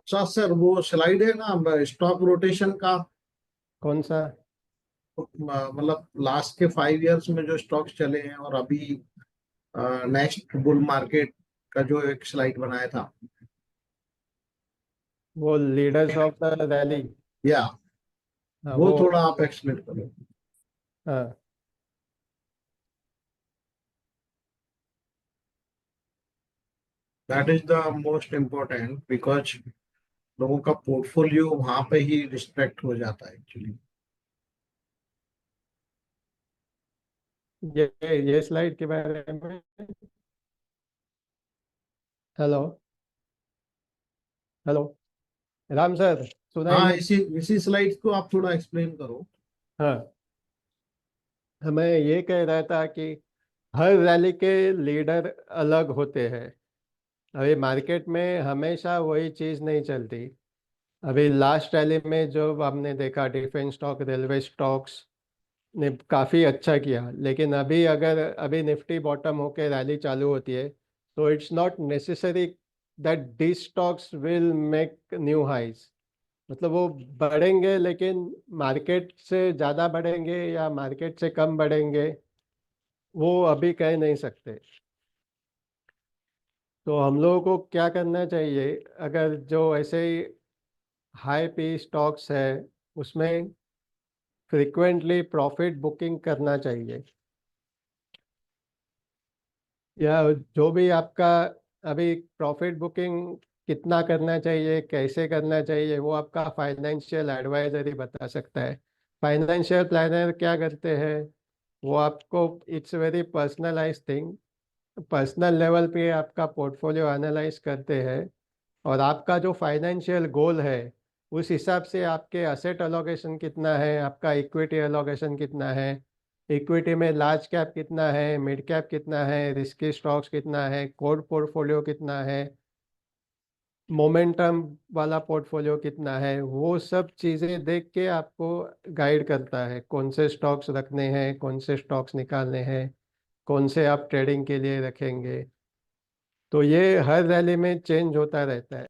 अच्छा सर, वो स्लाइड है ना स्टॉक रोटेशन का। कौन सा? मतलब लास्ट के 5 इयर्स में जो स्टॉक्स चले हैं और अभी नेक्स्ट बुल मार्केट का जो एक स्लाइड बनाया था। वो लीडर्स ऑफ द रैली। या हाँ वो वो। थोड़ा आप एक्सप्लेन करो। हाँ that is the most important because लोगों का पोर्टफोलियो वहां पे ही रिस्ट्रिक्ट हो जाता है एक्चुअली। ये स्लाइड के बारे में। हेलो। हेलो। राम सर, सुनाई हाँ, नहीं? इसी इसी स्लाइड को आप थोड़ा एक्सप्लेन करो। हाँ, हमें ये कह रहा था कि हर रैली के लीडर अलग होते हैं। अभी मार्केट में हमेशा वही चीज़ नहीं चलती। अभी लास्ट रैली में जो हमने देखा, डिफेंस स्टॉक, रेलवे स्टॉक्स ने काफ़ी अच्छा किया, लेकिन अभी अगर अभी निफ्टी बॉटम होके रैली चालू होती है, तो it's not necessary that this stocks will make new highs. मतलब वो बढ़ेंगे, लेकिन मार्केट से ज़्यादा बढ़ेंगे या मार्केट से कम बढ़ेंगे, वो अभी कह नहीं सकते। तो हम लोगों को क्या करना चाहिए? अगर जो ऐसे ही हाई पी स्टॉक्स है, उसमें फ्रिक्वेंटली प्रॉफिट बुकिंग करना चाहिए। या जो भी आपका अभी प्रॉफिट बुकिंग कितना करना चाहिए, कैसे करना चाहिए, वो आपका फाइनेंशियल एडवाइजर ही बता सकता है। फाइनेंशियल प्लानर क्या करते हैं, वो आपको, it's very personalise thing, personal level पे आपका पोर्टफोलियो एनालाइज करते हैं, और आपका जो फाइनेंशियल गोल है उस हिसाब से आपके असेट अलोकेशन कितना है, आपका इक्विटी अलोकेशन कितना है, इक्विटी में लार्ज कैप कितना है, मिड कैप कितना है, रिस्की स्टॉक्स कितना है, कोर पोर्टफोलियो कितना है, मोमेंटम वाला पोर्टफोलियो कितना है, वो सब चीज़ें देख के आपको गाइड करता है कौन से स्टॉक्स रखने हैं, कौन से स्टॉक्स निकालने हैं, कौन से आप ट्रेडिंग के लिए रखेंगे। तो ये हर रैली में चेंज होता रहता है।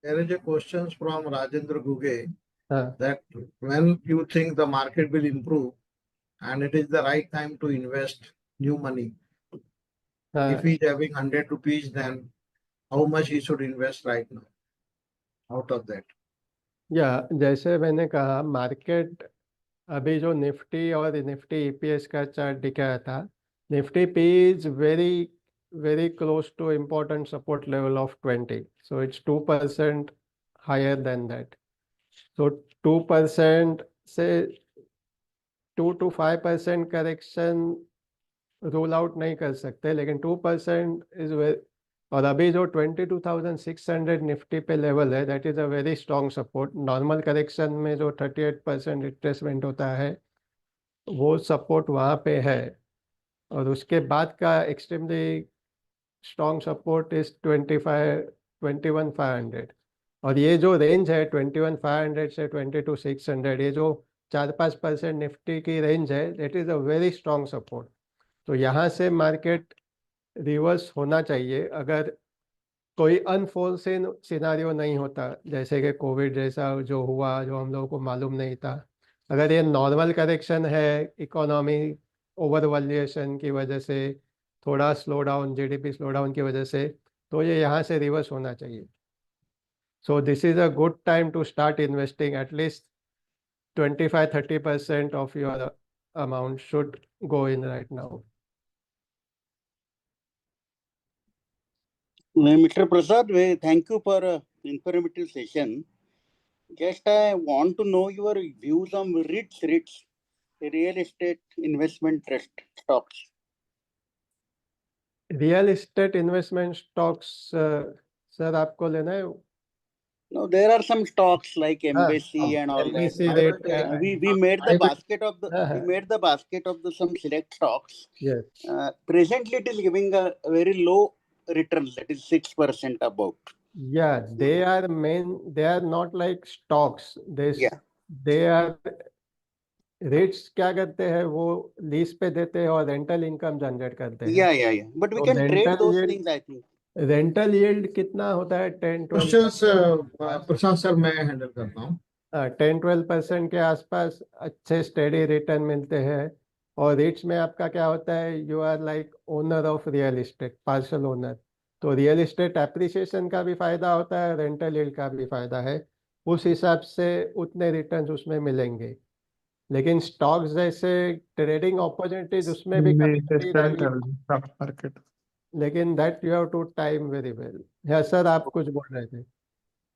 There is a question from Rajendra Guge हाँ। that when you think the market will improve and it is the right time to invest new money. If हाँ। he is having 100 rupees, then how much he should invest right now out of that? या जैसे मैंने कहा, market अभी जो Nifty और Nifty EPS का chart दिखाया था, Nifty P is very very close to important support level of 20, so it's 2% higher than that. तो 2% से 2 to 5% करेक्शन रूल आउट नहीं कर सकते, लेकिन 2% इज, और अभी जो 22,600 निफ्टी पे लेवल है, that is a very strong support. Normal correction में जो 38% रिट्रेसमेंट होता है, वो सपोर्ट वहाँ पे है। और उसके बाद का एक्सट्रीमली स्ट्रॉन्ग सपोर्ट इज 21,500। और ये जो रेंज है 21,500 से 22,600, ये जो 4-5% निफ्टी की रेंज है, that is a very strong support. तो यहाँ से मार्केट रिवर्स होना चाहिए, अगर कोई अनफोर्सिन सिनारियो नहीं होता, जैसे कि कोविड जैसा जो हुआ, जो हम लोगों को मालूम नहीं था। अगर ये नॉर्मल करेक्शन है, इकोनॉमी ओवर वैल्यूएशन की वजह से, थोड़ा slow down, GDP slow down की वजह से, तो ये यहाँ से रिवर्स होना चाहिए। So this is a good time to start investing. At least 25-30% of your amount should go in right now. Mr. Prasad, thank you for informative session. Just I want to know your views on REITs, real estate investment trust stocks. Real estate investment stocks, sir आपको लेना है? No, there are some stocks like हाँ, Embassy and all that. MBC rate का। We made the I will. basket of the हाँ we हाँ। made the basket of the some select stocks. Yes. Presently, it is giving a very low return, that is 6% about. या they are main, they are not like stocks, Yeah, they are rates. क्या करते हैं वो? Lease पे देते हैं और rental income generate करते हैं। yeah. But we तो can trade rental those yield, things, I think. Rental yield कितना होता है? 10-12? प्रशांत सर मैं हैंडल करता हूँ। 10-12% के आसपास अच्छे स्टेडी रिटर्न मिलते हैं। और रिट्स में आपका क्या होता है, you are like owner of real estate, partial owner. तो रियल इस्टेट एप्रिसिएशन का भी फायदा होता है, रेंटल यील्ड का भी फायदा है। उस हिसाब से उतने रिटर्न्स उसमें मिलेंगे। लेकिन स्टॉक्स जैसे ट्रेडिंग अपॉर्चुनिटीज उसमें भी मैं कभी इसे कभी स्टार्ट रहेंगी, कर दूं स्टॉक मार्केट। लेकिन that you have to time very well. हाँ सर, आप कुछ बोल रहे थे।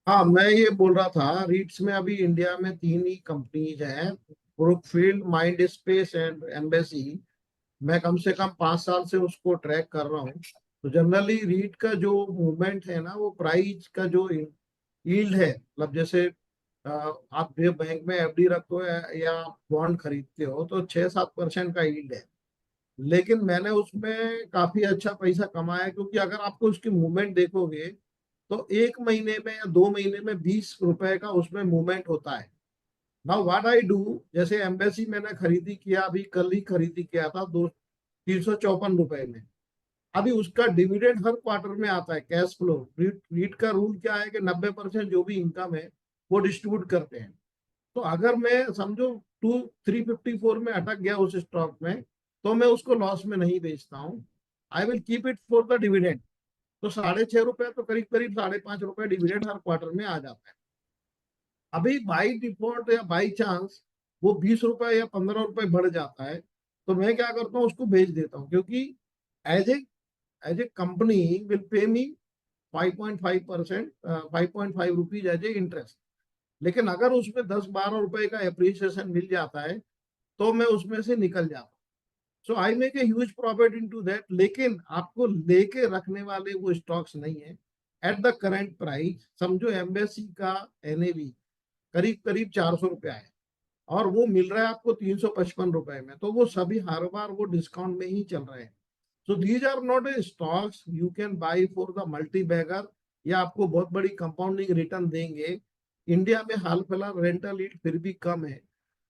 हाँ, मैं ये बोल रहा था, रीट्स में अभी इंडिया में 3 ही कंपनीज हैं, Brookfield, mind space and embassy. मैं कम से कम 5 साल से उसको ट्रैक कर रहा हूँ। तो जनरली रीट का जो मूवमेंट है ना, वो प्राइस का जो यील्ड है, मतलब जैसे आप जो बैंक में एफडी रखते हो या बॉन्ड खरीदते हो तो 6-7% का यील्ड है। लेकिन मैंने उसमें काफी अच्छा पैसा कमाया, क्योंकि अगर आपको उसकी मूवमेंट देखोगे तो 1 महीने में या 2 महीने में 20 रुपए का उसमें मूवमेंट होता है। नाउ व्हाट आई डू, जैसे एम्बेसी मैंने खरीदी किया, अभी कल ही खरीदी किया था 354 रुपए में। अभी उसका डिविडेंड हर क्वार्टर में आता है, कैश फ्लो। रीट का रूल क्या है कि 90% जो भी इनकम है वो डिस्ट्रीब्यूट करते हैं। तो अगर मैं समझो 354 में अटक गया उस स्टॉक में, तो मैं उसको लॉस में नहीं बेचता हूँ। I will keep it for the dividend. तो 6.5 रुपए तो करीब करीब 5.5 रुपए डिविडेंड हर क्वार्टर में आ जाता है। अभी बाई डिफॉल्ट या बाई चांस वो 20 रुपए या 15 रुपए बढ़ जाता है, तो मैं क्या करता हूँ, उसको बेच देता हूँ, क्योंकि as a company will pay me 5.5%, 5.5 rupees as a interest. लेकिन अगर उसमें 10-12 रुपए का एप्रिसिएशन मिल जाता है तो मैं उसमें से निकल जाता हूँ। So I make a huge profit into that. लेकिन आपको लेके रखने वाले वो स्टॉक्स नहीं है एट द करंट प्राइस। समझो एम्बेसी का एनएवी करीब करीब 400 रुपया है, और वो मिल रहा है आपको 355 रुपए में, तो वो सभी हर बार वो डिस्काउंट में ही चल रहे हैं। So these are not a stocks you can buy for the multibagger, या आपको बहुत बड़ी कंपाउंडिंग रिटर्न देंगे। इंडिया में हाल फिलहाल रेंटल यील्ड फिर भी कम है।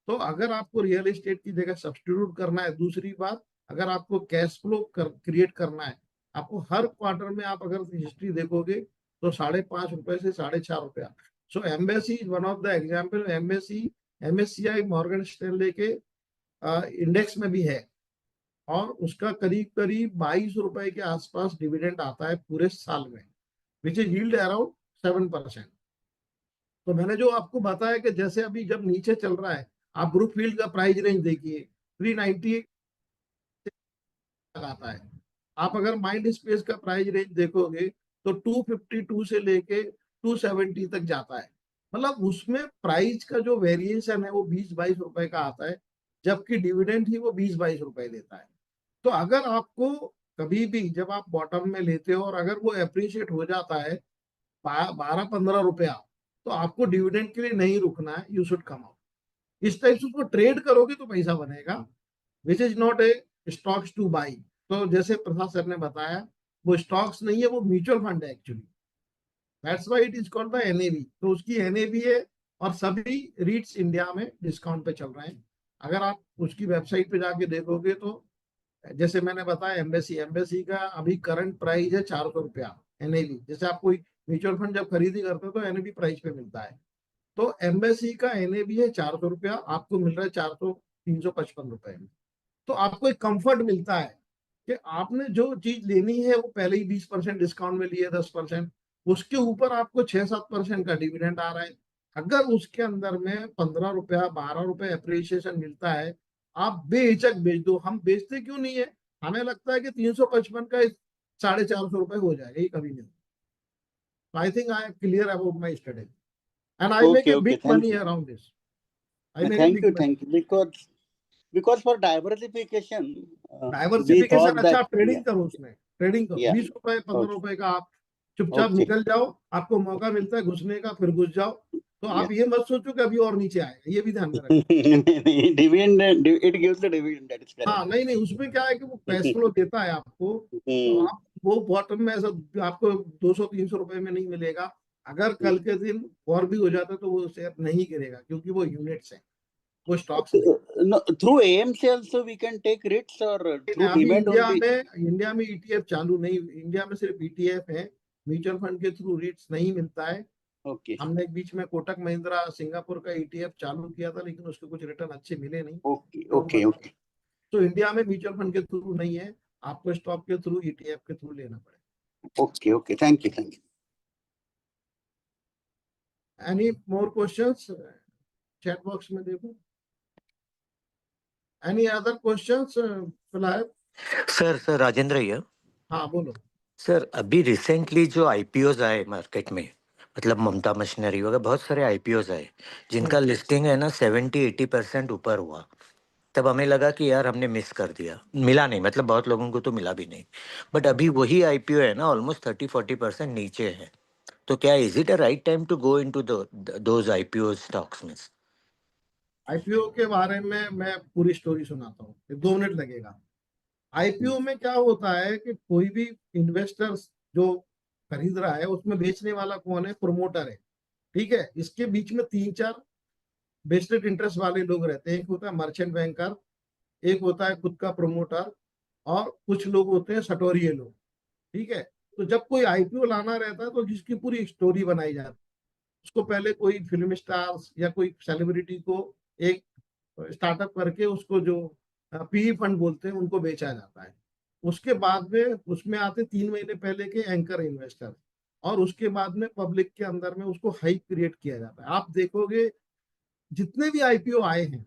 तो अगर आपको रियल एस्टेट की जगह सब्सटीट्यूट करना है, दूसरी बात, अगर आपको कैश फ्लो क्रिएट करना है, आपको हर क्वार्टर में, आप अगर हिस्ट्री देखोगे तो 5.5 रुपए से 4.5 रुपया। So Embassy is one of the example. Embassy MSCI Morgan Stanley के इंडेक्स में भी है, और उसका करीब करीब 22 रुपए के आसपास डिविडेंड आता है पूरे साल में, विच इज यील्ड अराउंड 7%। तो मैंने जो आपको बताया कि जैसे अभी जब नीचे चल रहा है, आप ब्रुकफील्ड का प्राइस रेंज देखिए, 390 तक आता है। आप अगर माइंड स्पेस का प्राइस रेंज देखोगे तो 252 से लेके 270 तक जाता है। मतलब उसमें प्राइस का जो वेरिएशन है वो 20-22 रुपए का आता है, जबकि डिविडेंड ही वो 20-22 रुपए देता है। तो अगर आपको कभी भी जब आप बॉटम में लेते हो और अगर वो एप्रिशिएट हो जाता है 12-15 रुपया, तो आपको डिविडेंड के लिए नहीं रुकना है, यू शुड कम आउट। इस टाइप से उसको ट्रेड करोगे तो पैसा बनेगा, which is not a stocks two by. तो जैसे प्रसाद सर ने बताया, वो स्टॉक्स नहीं है, वो म्यूचुअल फंड है actually. That's why it is called the NAV. तो उसकी एनएवी है, और सभी रीट्स इंडिया में डिस्काउंट पे चल रहे हैं। अगर आप उसकी वेबसाइट पे जाके देखोगे तो जैसे मैंने बताया, एम्बेसी एम्बेसी का अभी करंट प्राइस है 400 रुपया एनएवी। जैसे आप कोई म्यूचुअल फंड जब खरीदी करते हो तो एनएवी प्राइस पे मिलता है, तो एम्बेसी का एनएवी है 400 रुपया, आपको मिल रहा है 355 रुपए में। तो आपको एक कंफर्ट मिलता है कि आपने जो चीज लेनी है वो पहले ही 20% डिस्काउंट में लिए, 10%, उसके ऊपर आपको 6-7% का डिविडेंड आ रहा है। अगर उसके अंदर में 15 रुपया 12 रुपए अप्रिसिएशन मिलता है, आप बेहिचक बेच दो। हम बेचते क्यों नहीं है, हमें लगता है कि 355 का 450 रुपए हो जाएगा, ये कभी नहीं। I think I am clear about my study and I make Okay, A okay. Big Thank money you. Around this. I make A Thank big you, money. thank you. Because for diversification, we diversification, thought अच्छा that आप trading करो, उसमें trading करो, yeah. 20 रुपए 15 रुपए का आप चुपचाप Okay. निकल जाओ। आपको मौका मिलता है घुसने का, फिर घुस जाओ। तो Yeah. आप ये मत सोचो कि अभी और नीचे आएगा, ये भी ध्यान में रखो। Dividend, it gives the dividend. That is correct. हाँ, नहीं नहीं, उसमें क्या है कि वो कैश फ्लो देता है आपको, तो आप वो बॉटम में ऐसा आपको 200-300 रुपए में नहीं मिलेगा। अगर कल के दिन और भी हो जाता है तो वो शेयर नहीं गिरेगा, क्योंकि वो यूनिट्स है, वो स्टॉक्स नहीं। No, through AMC also we can take REITs or through अभी demat only? इंडिया में ETF चालू नहीं, इंडिया में सिर्फ ETF है, म्यूचुअल फंड के थ्रू REITs नहीं मिलता है। Okay, हमने एक बीच में कोटक महिंद्रा सिंगापुर का ETF चालू किया था, लेकिन उसके कुछ रिटर्न अच्छे मिले नहीं। okay. तो इंडिया में म्यूचुअल फंड के थ्रू नहीं है, आपको स्टॉक के थ्रू ETF के थ्रू लेना पड़ेगा। Okay. Thank you. Any more questions? Chat box में देखो। Any other questions? फिलहाल सर राजेंद्र हियर। हाँ बोलो। सर अभी रिसेंटली जो आईपीओज आए मार्केट में, मतलब ममता मशीनरी वगैरह बहुत सारे आईपीओज आए जिनका लिस्टिंग है ना 70-80% ऊपर हुआ। तब हमें लगा कि यार हमने मिस कर दिया, मिला नहीं, मतलब बहुत लोगों को तो मिला भी नहीं। बट अभी वही आईपीओ है ना ऑलमोस्ट 30-40% नीचे है। तो क्या is it a right time to go into those IPO stocks में? आईपीओ के बारे में मैं पूरी स्टोरी सुनाता हूँ, 2 मिनट लगेगा। आईपीओ में क्या होता है कि कोई भी इन्वेस्टर जो खरीद रहा है, उसमें बेचने वाला कौन है? प्रमोटर है। ठीक है, इसके बीच में 3-4 वेस्टेड इंटरेस्ट वाले लोग रहते हैं। एक होता है मर्चेंट बैंकर, एक होता है खुद का प्रमोटर, और कुछ लोग होते हैं सटोरिये लोग। ठीक है, तो जब कोई आईपीओ लाना रहता है तो जिसकी पूरी स्टोरी बनाई जाती है। उसको पहले कोई फिल्म स्टार्स या कोई सेलिब्रिटी को एक स्टार्टअप करके उसको जो पीई फंड बोलते हैं उनको बेचा जाता है। उसके बाद में उसमें आते 3 महीने पहले के एंकर इन्वेस्टर, और उसके बाद में पब्लिक के अंदर में उसको हाइप क्रिएट किया जाता है। आप देखोगे जितने भी आईपीओ आए हैं,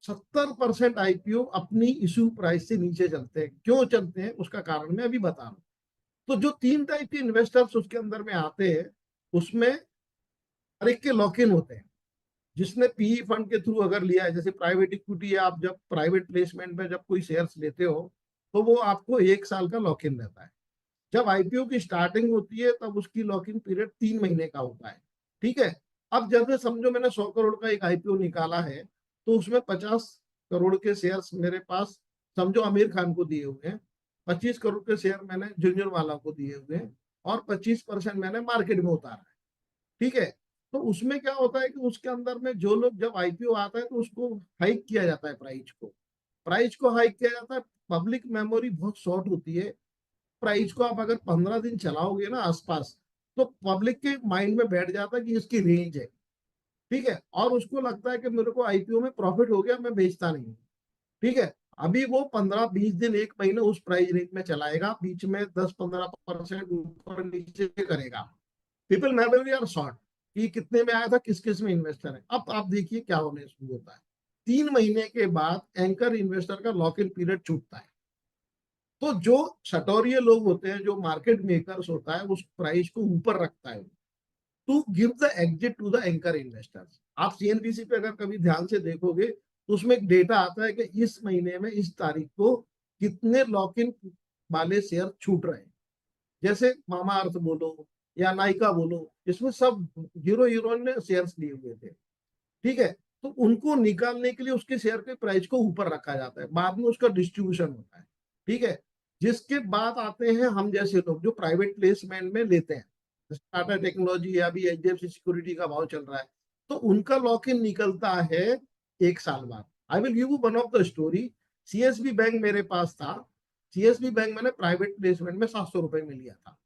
70% आईपीओ अपनी इश्यू प्राइस से नीचे चलते हैं। क्यों चलते हैं उसका कारण मैं अभी बता रहा हूँ। तो जो 3 टाइप के इन्वेस्टर्स उसके अंदर में आते हैं, उसमें हर एक के लॉक इन होते हैं। जिसने पीई फंड के थ्रू अगर लिया है, जैसे प्राइवेट इक्विटी, आप जब प्राइवेट प्लेसमेंट में जब कोई शेयर्स लेते हो तो वो आपको 1 साल का लॉक इन रहता है। जब आईपीओ की स्टार्टिंग होती है तब उसकी लॉक इन पीरियड 3 महीने का होता है। ठीक है, अब जैसे समझो मैंने 100 करोड़ का एक आईपीओ निकाला है, तो उसमें 50 करोड़ के शेयर्स मेरे पास समझो आमिर खान को दिए हुए हैं, 25 करोड़ के शेयर मैंने झुंझुनवाला को दिए हुए हैं, और 25% मैंने मार्केट में उतारा है। ठीक है, तो उसमें क्या होता है कि उसके अंदर में जो लोग, जब आईपीओ आता है तो उसको हाइक किया जाता है, प्राइस को हाइक किया जाता है। पब्लिक मेमोरी बहुत शॉर्ट होती है। प्राइस को आप अगर 15 दिन चलाओगे ना आसपास, तो पब्लिक के माइंड में बैठ जाता है कि इसकी रेंज है। ठीक है, और उसको लगता है कि मेरे को आईपीओ में प्रॉफिट हो गया, मैं बेचता नहीं। ठीक है, अभी वो 15-20 दिन 1 महीने उस प्राइस रेंज में चलाएगा, बीच में 10-15% ऊपर नीचे करेगा। पीपल मेमोरी आर शॉर्ट कि कितने में आया था, किस किस में इन्वेस्टर है। अब आप देखिए क्या होने शुरू होता है। 3 महीने के बाद एंकर इन्वेस्टर का लॉक इन पीरियड छूटता है। तो जो सटोरिये लोग होते हैं, जो मार्केट मेकर्स होता है, उस प्राइस को ऊपर रखता है to give the exit to the anchor investors. आप सीएनबीसी पे अगर कभी ध्यान से देखोगे तो उसमें एक डेटा आता है कि इस महीने में इस तारीख को कितने लॉक इन वाले शेयर छूट रहे हैं। जैसे मामा अर्थ बोलो या नायका बोलो, इसमें सब हीरो ने शेयर्स लिए हुए थे। ठीक है, तो उनको निकालने के लिए उसके शेयर के प्राइस को ऊपर रखा जाता है, बाद में उसका डिस्ट्रीब्यूशन होता है। ठीक है, जिसके बाद आते हैं हम जैसे लोग जो प्राइवेट प्लेसमेंट में लेते हैं, टाटा टेक्नोलॉजी या अभी एचडीएफसी सिक्योरिटी का भाव चल रहा है, तो उनका लॉक इन निकलता है 1 साल बाद। I will give you one of the story. CSB bank मेरे पास था। सीएसबी बैंक मैंने प्राइवेट प्लेसमेंट में 700 रुपए में लिया था।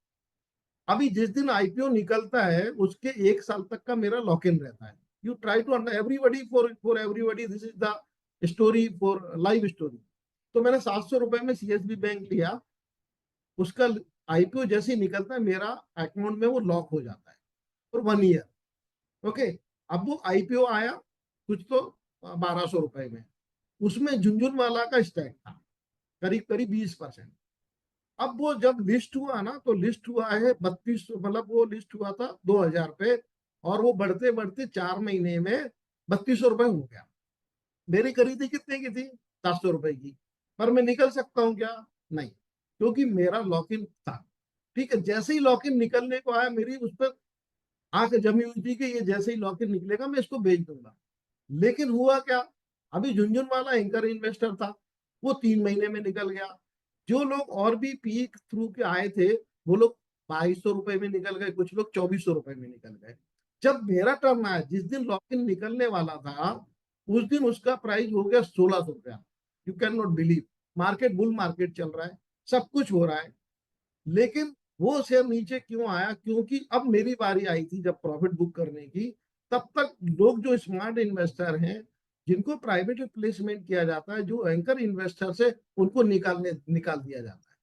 अभी जिस दिन आईपीओ निकलता है उसके 1 साल तक का मेरा लॉक इन रहता है। You try to under everybody, for everybody this is the story, for live story. तो मैंने 700 रुपए में सीएसबी बैंक लिया, उसका आईपीओ जैसे ही निकलता है मेरा अकाउंट में वो लॉक हो जाता है फॉर 1 ईयर। ओके, अब वो आईपीओ आया कुछ तो 1200 रुपए में, उसमें झुंझुनवाला का स्टैक था करीब करीब 20%। अब वो जब लिस्ट हुआ ना, तो लिस्ट हुआ है 32, मतलब वो लिस्ट हुआ था 2000 पे, और वो बढ़ते बढ़ते 4 महीने में 3200 रुपए हो गया। मेरी खरीदी कितने की थी? 700 रुपए की। पर मैं निकल सकता हूँ क्या? नहीं, क्योंकि मेरा लॉक इन था। ठीक है, जैसे ही लॉक इन निकलने को आया, मेरी उस पर आंख जमी हुई थी कि ये जैसे ही लॉक इन निकलेगा मैं इसको बेच दूंगा। लेकिन हुआ क्या, अभी झुंझुन वाला एंकर इन्वेस्टर था, वो 3 महीने में निकल गया। जो लोग और भी पीक थ्रू के आए थे, वो लोग 2200 रुपए में निकल गए, कुछ लोग 2400 रुपए में निकल गए। जब मेरा टर्न आया, जिस दिन लॉक इन निकलने वाला था, उस दिन उसका प्राइस हो गया 1600 रुपया। You can not believe, market bull market चल रहा है, सब कुछ हो रहा है, लेकिन वो शेयर नीचे क्यों आया? क्योंकि अब मेरी बारी आई थी जब प्रॉफिट बुक करने की, तब तक लोग जो स्मार्ट इन्वेस्टर हैं, जिनको प्राइवेट प्लेसमेंट किया जाता है, जो एंकर इन्वेस्टर से, उनको निकाल दिया जाता है।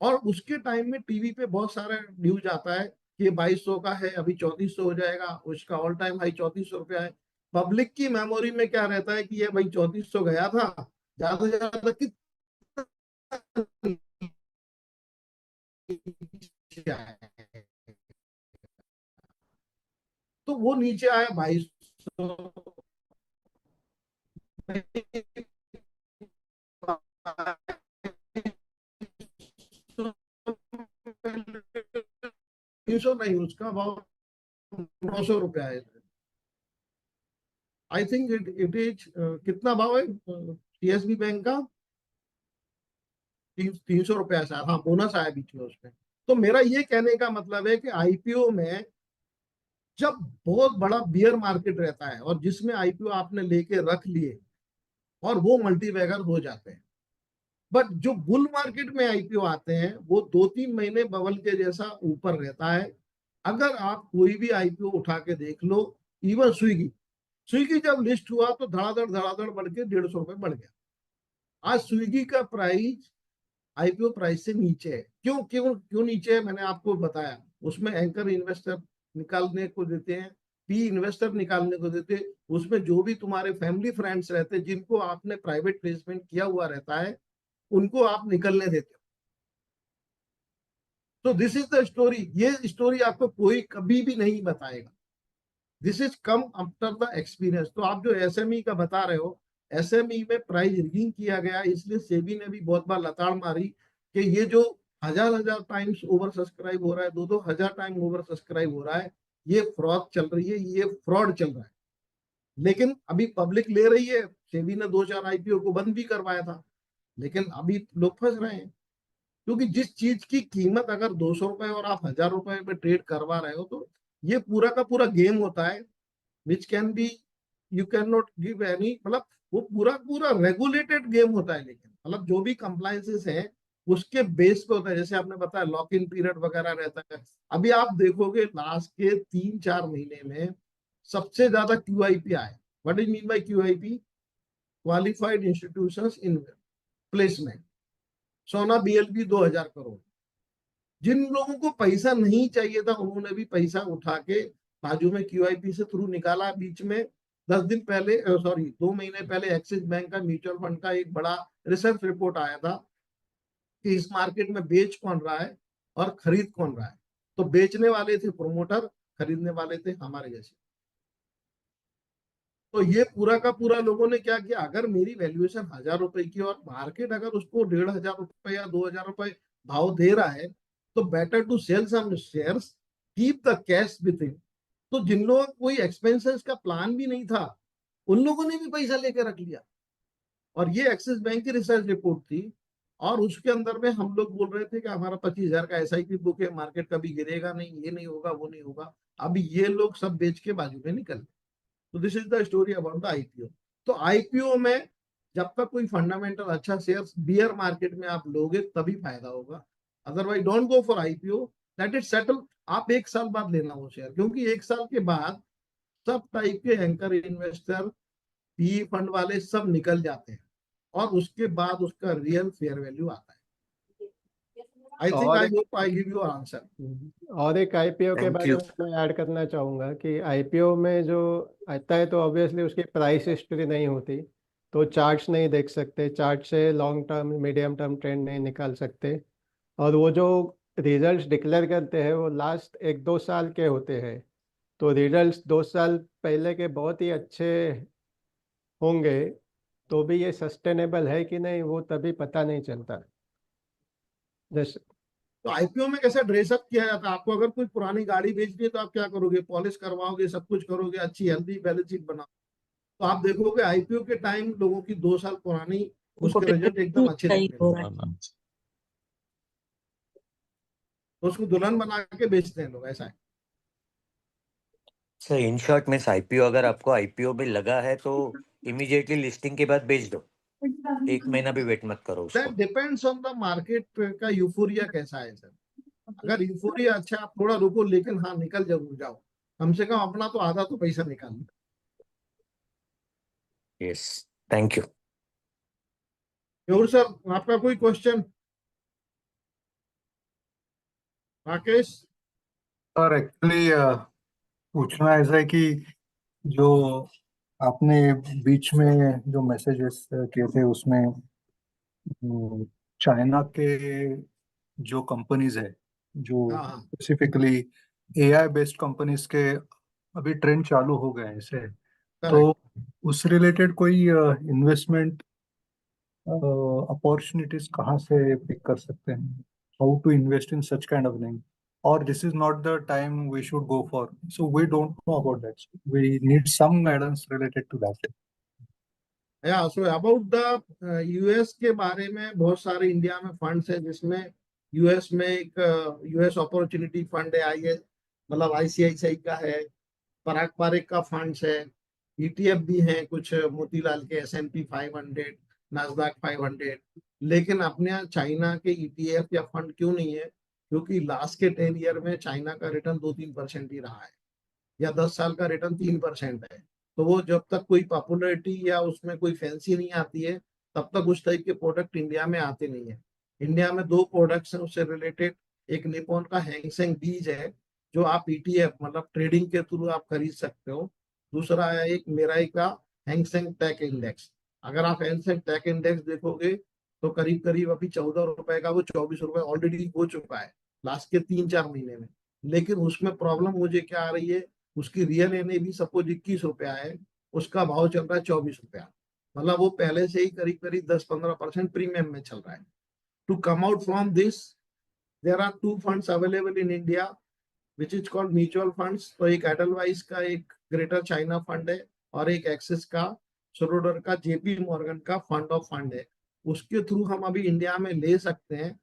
और उसके टाइम में टीवी पे बहुत सारा न्यूज आता है कि 2200 का है, अभी 3400 हो जाएगा, उसका ऑल टाइम हाई 3400 रुपया है। पब्लिक की मेमोरी में क्या रहता है कि ये भाई 3400 गया था, ज्यादा से ज्यादा कितना नीचे आया है। तो वो नीचे आया 2200, तीन सौ नहीं, उसका भाव 900 रुपया है। आई थिंक इट इज कितना भाव है सीएसबी बैंक का? 300 रुपया शायद, हाँ बोनस आया बीच में उसमें। तो मेरा ये कहने का मतलब है कि आईपीओ में जब बहुत बड़ा बियर मार्केट रहता है और जिसमें आईपीओ आपने लेके रख लिए और वो मल्टीबैगर हो जाते हैं, बट जो बुल मार्केट में आईपीओ आते हैं वो 2-3 महीने बबल के जैसा ऊपर रहता है। अगर आप कोई भी आईपीओ उठा के देख लो, इवन स्विगी, स्विगी जब लिस्ट हुआ तो धड़ाधड़ बढ़ के 150 रुपए बढ़ गया। आज स्विगी का प्राइस आईपीओ प्राइस से नीचे है। क्यों क्यों क्यों नीचे है? मैंने आपको बताया, उसमें एंकर इन्वेस्टर निकालने को देते हैं, पी इन्वेस्टर निकालने को देते हैं, उसमें जो भी तुम्हारे फैमिली फ्रेंड्स रहते हैं, जिनको आपने प्राइवेट प्लेसमेंट किया हुआ रहता है, उनको आप निकलने देते हो। तो दिस इज द स्टोरी। ये स्टोरी आपको कोई कभी भी नहीं बताएगा। This is come after the experience. तो आप जो एसएमई का बता रहे हो, एसएमई में प्राइस रिगिंग किया गया, इसलिए सेबी ने भी बहुत बार लताड़ मारी कि ये जो हजार टाइम्स ओवर सब्सक्राइब हो रहा है, 2-2 हजार टाइम ओवर सब्सक्राइब हो रहा है, ये फ्रॉड चल रही है, ये फ्रॉड चल रहा है। लेकिन अभी पब्लिक ले रही है, सेबी ने 2-4 आईपीओ को बंद भी करवाया था, लेकिन अभी लोग फंस रहे हैं। क्योंकि जिस चीज की कीमत अगर 200 रुपए और आप 1000 रुपए में ट्रेड करवा रहे हो, तो ये पूरा का पूरा गेम होता है, which can be, you can not give any, मतलब वो पूरा पूरा रेगुलेटेड गेम होता है। लेकिन मतलब जो भी कंप्लायंसेस है उसके बेस पे होता है। जैसे आपने बताया लॉक इन पीरियड वगैरह रहता है। अभी आप देखोगे लास्ट के 3-4 महीने में सबसे ज्यादा क्यूआईपी आए। What is mean by QIP? Qualified institutions in placement. सोना बीएलबी 2000 करोड़। जिन लोगों को पैसा नहीं चाहिए था उन्होंने भी पैसा उठा के बाजू में क्यूआईपी से थ्रू निकाला। बीच में 10 दिन पहले, सॉरी 2 महीने पहले, एक्सिस बैंक का म्यूचुअल फंड का एक बड़ा रिसर्च रिपोर्ट आया था कि इस मार्केट में बेच कौन रहा है और खरीद कौन रहा है। तो बेचने वाले थे प्रोमोटर, खरीदने वाले थे हमारे जैसे। तो ये पूरा का पूरा लोगों ने क्या किया, अगर मेरी वैल्यूएशन 1000 रुपए की और मार्केट अगर उसको 1500 रुपए या 2000 रुपए भाव दे रहा है, तो better to sell some shares, keep the cash within. तो जिन लोगों का कोई एक्सपेंसेस का प्लान भी नहीं था, उन लोगों ने भी पैसा लेकर रख लिया। और ये एक्सिस बैंक की रिसर्च रिपोर्ट थी, और उसके अंदर में हम लोग बोल रहे थे कि हमारा 25,000 का एसआईपी बुक है, मार्केट कभी गिरेगा नहीं, ये नहीं होगा, वो नहीं होगा। अभी ये लोग सब बेच के बाजू में निकल। तो this is the story about the IPO. तो आईपीओ में जब तक कोई फंडामेंटल अच्छा शेयर बियर मार्केट में आप लोगे तभी फायदा होगा, otherwise don't go for IPO, that is settle. आप 1 साल बाद लेना वो शेयर, क्योंकि 1 साल के बाद सब टाइप के एंकर इन्वेस्टर, पी फंड वाले सब निकल जाते हैं, और उसके बाद उसका रियल फेयर वैल्यू आता है। आई थिंक, और आई एक hope I give you answer. और एक आईपीओ के थैंक बारे यू। में मैं ऐड करना चाहूँगा कि आईपीओ में जो आता है तो ऑब्वियसली उसकी प्राइस हिस्ट्री नहीं होती, तो चार्ट्स नहीं देख सकते, चार्ट से long term medium term trend नहीं निकाल सकते। और वो जो रिजल्ट्स डिक्लेयर करते हैं वो लास्ट 1-2 साल के होते हैं, तो रिजल्ट्स 2 साल पहले के बहुत ही अच्छे होंगे, तो भी ये सस्टेनेबल है कि नहीं वो तभी पता नहीं चलता। जैसे तो आईपीओ में कैसे ड्रेसअप किया जाता है? आपको अगर कोई पुरानी गाड़ी बेचनी है तो आप क्या करोगे? पॉलिश करवाओगे, सब कुछ करोगे, अच्छी हेल्दी बैलेंस शीट बनाओ। तो आप देखोगे आईपीओ के टाइम लोगों की 2 साल पुरानी उसके रिजल्ट एकदम अच्छे दिखने हो लगते रहा हैं, है। तो उसको दुल्हन बना के बेचते हैं लोग, ऐसा है। Sir in short means IPO, अगर आपको आईपीओ में लगा है तो इमीडिएटली लिस्टिंग के बाद बेच दो, 1 महीना भी वेट मत करो दैट उसको। डिपेंड्स ऑन द मार्केट का यूफोरिया कैसा है सर। अगर यूफोरिया अच्छा, आप थोड़ा रुको, लेकिन हाँ निकल जरूर जाओ, कम से कम अपना तो आधा तो पैसा निकाल लो। Yes, thank you. और सर आपका कोई क्वेश्चन? राकेश? और एक्चुअली पूछना ऐसा है कि जो आपने बीच में जो मैसेजेस किए थे उसमें चाइना के जो कंपनीज है, जो हाँ हाँ स्पेसिफिकली एआई बेस्ड कंपनीज के अभी ट्रेंड चालू हो गए हैं ऐसे, तो करेक्ट। उस रिलेटेड कोई इन्वेस्टमेंट अपॉर्चुनिटीज कहाँ से पिक कर सकते हैं? How to invest in such kind of thing, or this is not the time we should go for, so we don't know about that, so we need some guidance related to that. या so about the US के बारे में बहुत सारे India में funds है, जिसमें US में एक यूएस अपॉर्चुनिटी फंड है, आई मतलब आईसीआईसीआई का है, पराग पारेख का फंड्स है, ईटीएफ भी है कुछ मोतीलाल के, S&P 500, नास्डाक 500। लेकिन अपने यहाँ चाइना के ईटीएफ या फंड क्यों नहीं है? क्योंकि लास्ट के 10 ईयर में चाइना का रिटर्न 2-3% ही रहा है, या 10 साल का रिटर्न 3% है। तो वो जब तक कोई पॉपुलैरिटी या उसमें कोई फैंसी नहीं आती है, तब तक उस टाइप के प्रोडक्ट इंडिया में आते नहीं है। इंडिया में 2 प्रोडक्ट्स हैं उससे रिलेटेड, एक निप्पॉन का हैंगसेंग बीज है, जो आप ईटीएफ मतलब ट्रेडिंग के थ्रू आप खरीद सकते हो। दूसरा है एक मेराई का हैंगसेंग टेक इंडेक्स। अगर आप हैंगसेंग टेक इंडेक्स देखोगे तो करीब करीब अभी 14 रुपए का वो 24 रुपए ऑलरेडी हो चुका है लास्ट के 3-4 महीने में। लेकिन उसमें प्रॉब्लम मुझे क्या आ रही है, उसकी रियल एनएवी सपोज 21 रुपया है, उसका भाव चल रहा है 24 रुपया, मतलब वो पहले से ही करीब करीब 10-15% प्रीमियम में चल रहा है। To come out from this, there are 2 funds available in India which is called mutual funds. तो एक एडलवाइज का एक ग्रेटर चाइना फंड है, और एक एक्सिस का, सरोडर का, जेपी मॉर्गन का फंड ऑफ फंड है। उसके थ्रू हम अभी इंडिया में ले सकते हैं।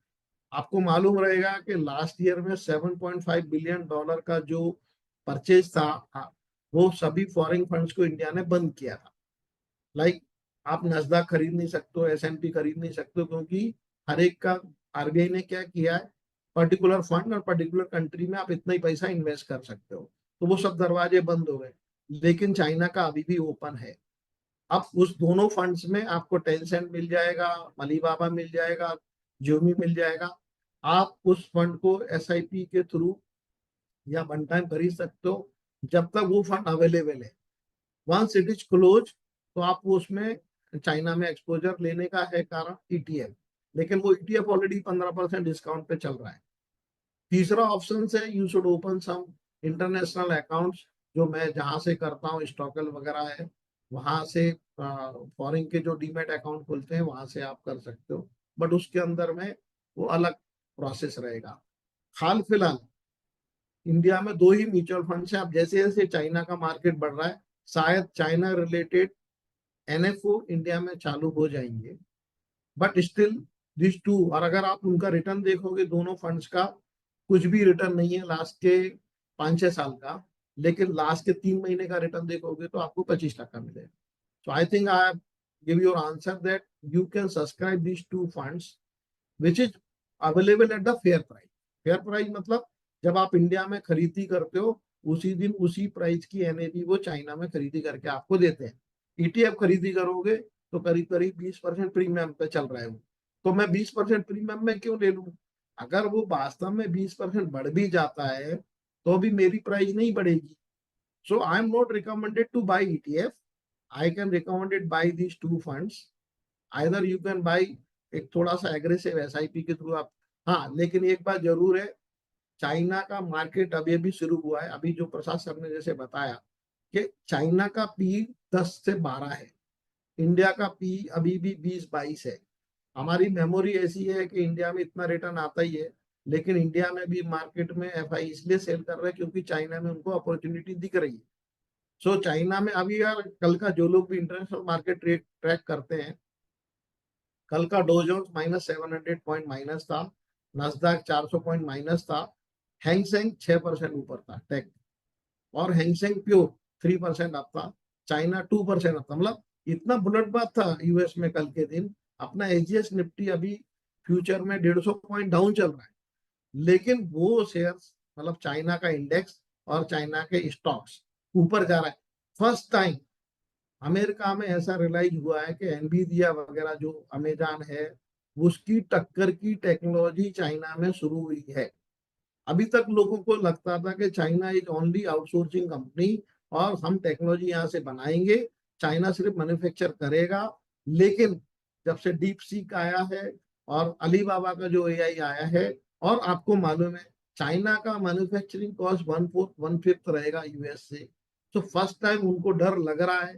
आपको मालूम रहेगा कि लास्ट ईयर में $7.5 बिलियन का जो परचेज था, वो सभी फॉरेन फंड्स को इंडिया ने बंद किया था। लाइक आप नस्डा खरीद नहीं सकते हो, S&P खरीद नहीं सकते हो, क्योंकि हर एक का आरबीआई ने क्या किया है, पर्टिकुलर फंड और पर्टिकुलर कंट्री में आप इतना ही पैसा इन्वेस्ट कर सकते हो। तो वो सब दरवाजे बंद हो गए। लेकिन चाइना का अभी भी ओपन है। अब उस दोनों फंड्स में आपको टेंसेंट मिल जाएगा, अलीबाबा मिल जाएगा, ज्यूमी मिल जाएगा। आप उस फंड को SIP के थ्रू या वन टाइम खरीद सकते हो, जब तक वो फंड अवेलेबल है। वंस इट इज क्लोज, तो आपको उसमें चाइना में एक्सपोजर लेने का है कारण ETF। लेकिन वो ETF ऑलरेडी 15% डिस्काउंट पे चल रहा है। तीसरा ऑप्शन है, you should open some international accounts, जो मैं जहां से करता हूँ, स्टॉकल वगैरह है, वहां से फॉरेन के जो डीमेट अकाउंट खोलते हैं वहां से आप कर सकते हो। बट उसके अंदर में वो अलग प्रोसेस रहेगा। हाल फिलहाल इंडिया में 2 ही म्यूचुअल फंड्स हैं। अब जैसे जैसे चाइना का मार्केट बढ़ रहा है, शायद चाइना रिलेटेड NFO इंडिया में चालू हो जाएंगे। बट स्टिल दिस 2, और अगर आप उनका रिटर्न देखोगे दोनों फंड्स का, कुछ भी रिटर्न नहीं है लास्ट के 5-6 साल का। लेकिन लास्ट के 3 महीने का रिटर्न देखोगे तो आपको 25% मिलेगा। So I think I have give your answer that you can subscribe these 2 funds which is available at the fair price. Fair price मतलब जब आप इंडिया में खरीदी करते हो, उसी दिन उसी प्राइस की NAV वो चाइना में खरीदी करके आपको देते हैं। ETF खरीदी करोगे तो करीब करीब 20% प्रीमियम पे चल रहा है वो। तो मैं 20% प्रीमियम में क्यों ले लूं? अगर वो वास्तव में 20% बढ़ भी जाता है तो भी मेरी प्राइस नहीं बढ़ेगी। So I am not recommended to buy ETF. I can recommend it buy these 2 funds. Either you can buy एक थोड़ा सा एग्रेसिव SIP के थ्रू आप। हाँ, लेकिन एक बात जरूर है, चाइना का मार्केट अभी अभी शुरू हुआ है। अभी जो प्रसाद सर ने जैसे बताया कि चाइना का पी 10 से 12 है, इंडिया का पी अभी भी 20-22 है। हमारी मेमोरी ऐसी है कि इंडिया में इतना रिटर्न आता ही है, लेकिन इंडिया में भी मार्केट में FI इसलिए सेल कर रहे हैं क्योंकि चाइना में उनको अपॉर्चुनिटी दिख रही है। सो चाइना में अभी यार कल का जो लोग भी इंटरनेशनल मार्केट ट्रैक करते हैं, कल का डो जोन्स -700 पॉइंट माइनस था, नास्डैक 400 पॉइंट माइनस था, हैंगसेंग 6% ऊपर था टेक। और हैंगसेंग प्योर 3% अप था, चाइना 2% अप था। मतलब इतना बुलेट बात था यूएस में कल के दिन। अपना एसजीएस निफ्टी अभी फ्यूचर में 150 पॉइंट डाउन चल रहा है, लेकिन वो शेयर्स मतलब चाइना का इंडेक्स और चाइना के स्टॉक्स ऊपर जा रहा है। फर्स्ट टाइम अमेरिका में ऐसा रियलाइज हुआ है कि एनवीडिया वगैरह जो अमेजॉन है, उसकी टक्कर की टेक्नोलॉजी चाइना में शुरू हुई है। अभी तक लोगों को लगता था कि China is only outsourcing company और हम टेक्नोलॉजी यहाँ से बनाएंगे, चाइना सिर्फ मैन्युफैक्चर करेगा। लेकिन जब से डीप सीक आया है और अलीबाबा का जो एआई आया है, और आपको मालूम है चाइना का मैन्युफैक्चरिंग कॉस्ट 1/4 रहेगा यूएस से। तो फर्स्ट टाइम उनको डर लग रहा है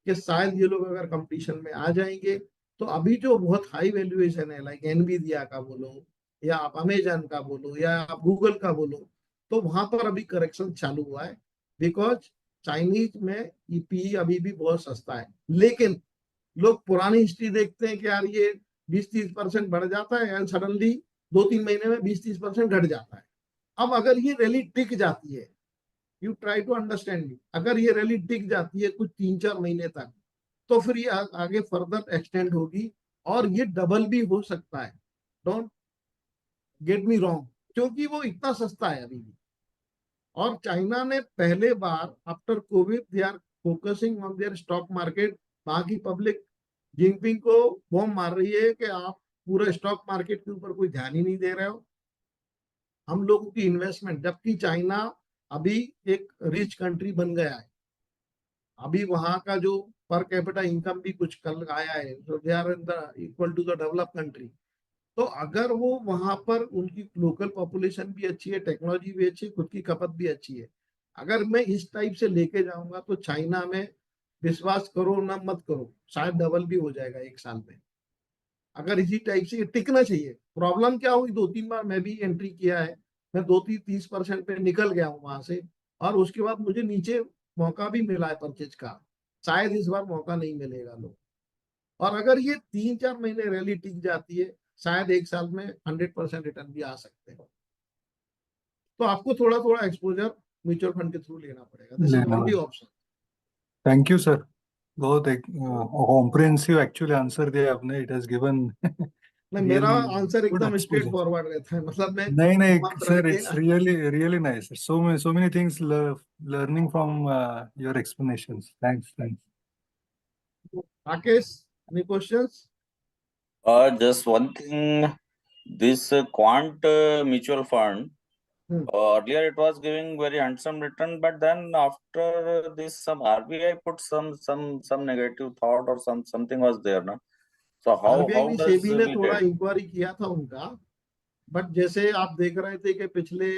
कि शायद ये लोग अगर कंपटीशन में आ जाएंगे तो अभी जो बहुत हाई वैल्यूएशन है, लाइक एनवीडिया का बोलो या आप अमेजन का बोलो या आप गूगल का बोलो, तो वहां पर अभी करेक्शन चालू हुआ है। बिकॉज चाइनीज में ईपी अभी भी बहुत सस्ता है। लेकिन लोग पुरानी हिस्ट्री देखते हैं कि यार ये 20-30% बढ़ जाता है एंड सडनली 2-3 महीने में 20-30% घट जाता है। अब अगर ये रैली टिक जाती है, यू ट्राई टू अंडरस्टैंड, अगर ये रैली टिक जाती है कुछ 3-4 महीने तक, तो फिर ये आगे फर्दर एक्सटेंड होगी और ये डबल भी हो सकता है। डोंट गेट मी रॉन्ग, क्योंकि वो इतना सस्ता है अभी भी। और चाइना ने पहले बार after covid they are focusing on their stock market. बाकी पब्लिक जिनपिंग को बॉम्ब मार रही है कि आप पूरे स्टॉक मार्केट के ऊपर कोई ध्यान ही नहीं दे रहे हो, हम लोगों की इन्वेस्टमेंट। जबकि चाइना अभी एक रिच कंट्री बन गया है, अभी वहां का जो पर कैपिटा इनकम भी कुछ कल आया है, so they are in the equal to the developed country। तो अगर वो वहां पर उनकी लोकल पॉपुलेशन भी अच्छी है, टेक्नोलॉजी भी अच्छी है, खुद की खपत भी अच्छी है, अगर मैं इस टाइप से लेके जाऊंगा तो चाइना में विश्वास करो ना मत करो शायद डबल भी हो जाएगा 1 साल में। अगर इसी टाइप से ये टिकना चाहिए। प्रॉब्लम क्या हुई, 2-3 बार मैं भी एंट्री किया है, मैं 2-30% पे निकल गया हूँ वहां से, और उसके बाद मुझे नीचे मौका भी मिला है परचेज का। शायद इस बार मौका नहीं मिलेगा लोग। और अगर ये 3-4 महीने रैली टिक जाती है, शायद 1 साल में 100% रिटर्न भी आ सकते हैं। तो आपको थोड़ा थोड़ा एक्सपोजर म्यूचुअल फंड के थ्रू लेना पड़ेगा। दिस इज लेना only option. Thank you sir, बहुत एक कॉम्प्रिहेंसिव एक्चुअली आंसर दिया आपने, इट हैज गिवन नहीं, मेरा रियली आंसर गुड एकदम स्ट्रेट एक्सपोजर। फॉरवर्ड रहता है, मतलब मैं नहीं नहीं घुमा फिरा सर, के। It's really really nice, so many things learning from your explanations, thanks. Rakesh, any questions? Just one thing, this quant mutual fund, earlier it was giving very handsome return, but then after this, some RBI put some negative thought or something was there, no? So RBI how भी, does SEBI ने we थोड़ा did? Inquiry किया था उनका, but जैसे आप देख रहे थे कि पिछले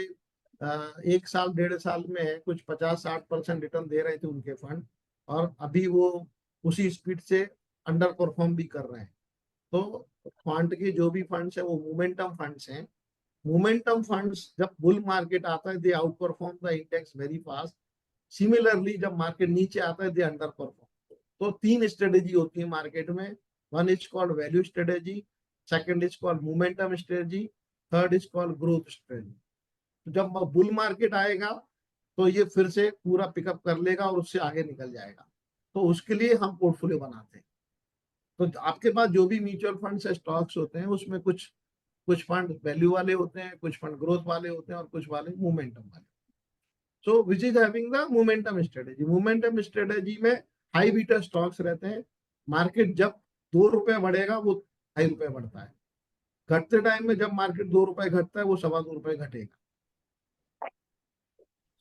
1 साल 1.5 साल में कुछ 50-60% रिटर्न दे रहे थे उनके फंड, और अभी वो उसी स्पीड से अंडर परफॉर्म भी कर रहे हैं। तो क्वांट के जो भी फंड्स है वो मोमेंटम फंड्स हैं। मोमेंटम फंड्स जब बुल मार्केट आता है they outperform the index very fast. Similarly जब मार्केट नीचे आता है दे अंडर परफॉर्म। तो 3 स्ट्रेटेजी होती है मार्केट में। One is called value strategy, second is called momentum strategy, third is called growth strategy. तो जब बुल मार्केट आएगा तो ये फिर से पूरा पिकअप कर लेगा और उससे आगे निकल जाएगा। तो उसके लिए हम पोर्टफोलियो बनाते हैं। तो आपके पास जो भी म्यूचुअल फंड्स स्टॉक्स होते हैं उसमें कुछ कुछ फंड वैल्यू वाले होते हैं, कुछ फंड ग्रोथ वाले होते हैं और कुछ वाले मोमेंटम वाले। So which is having the momentum strategy. Momentum strategy में हाई बीटा स्टॉक्स रहते हैं। मार्केट जब 2 रुपए बढ़ेगा वो 2.5 रुपए बढ़ता है। घटते टाइम में जब मार्केट 2 रुपए घटता है वो 2.25 रुपए घटेगा।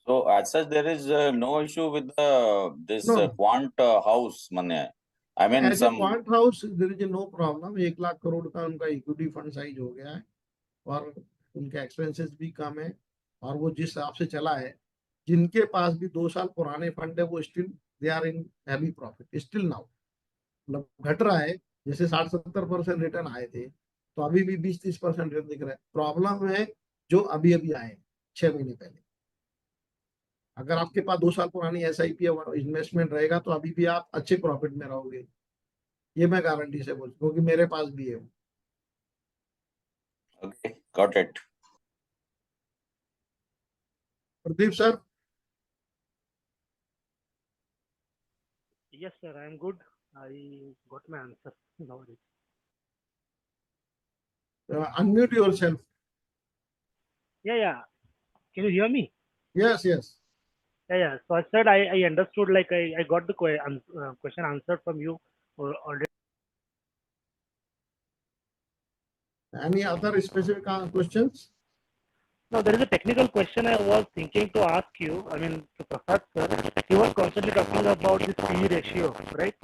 So as such, there is no issue with this no, quant house money. I mean, as a some quant house there is no problem. 1 lakh crore का उनका इक्विटी फंड साइज हो गया है और उनके एक्सपेंसेस भी कम है, और वो जिस हिसाब से चला है, जिनके पास भी 2 साल पुराने फंड है वो still they are in heavy profit still now. मतलब घट रहा है, जैसे 60-70% रिटर्न आए थे तो अभी भी 20-30% रिटर्न दिख रहा है। प्रॉब्लम है जो अभी अभी आए 6 महीने पहले। अगर आपके पास 2 साल पुरानी SIP इन्वेस्टमेंट रहेगा तो अभी भी आप अच्छे प्रॉफिट में रहोगे, ये मैं गारंटी से बोल, क्योंकि मेरे पास भी है। okay, got it. Pradeep sir. Yes, sir. I am good. I got my answer. No worries. Unmute yourself. Yeah. Can you hear me? Yes. Yeah. So I said I understood. Like I got the question answered from you already. Any other specific questions? No, there is a technical question I was thinking to ask you. I mean, to Prasad sir, he was constantly talking about this PE ratio, right?